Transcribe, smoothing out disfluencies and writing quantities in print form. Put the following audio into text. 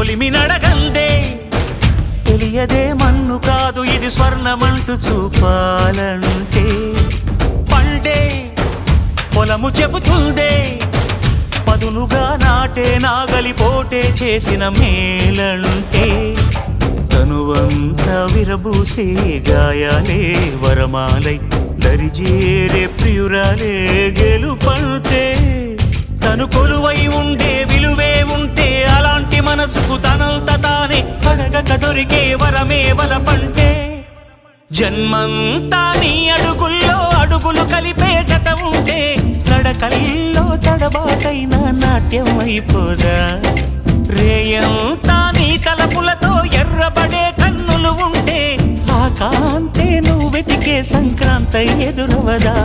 కొలిమి నడగందే తెలియదే మన్ను కాదు ఇది స్వర్ణమంటూ చూపాలంటే పండే పొలము చెబుతుందే పదునుగా నాటే నాగలిపోటే చేసిన మేలంటే తనువంతా విరబూసే గాయాలే వరమాలై దరిజేరే ప్రియురాలే గెలుపంటే తను కొలువై ఉండే విలువే ఉంటే అలాంటి మనసుకు తనంత తానే అడగక దొరికే వరమే వలపంటే జన్మంతా నీ అడుగుల్లో అడుగులు కలిపే జత ఉంటే నడకల్లో తడబాటైన నాట్యం అయిపోదా రేయంతా నీ తలపులతో ఎర్రబడే కన్నులు ఉంటే ఆ కాంతే నువ్వు వెతికే సంక్రాంతి ఎదురవదా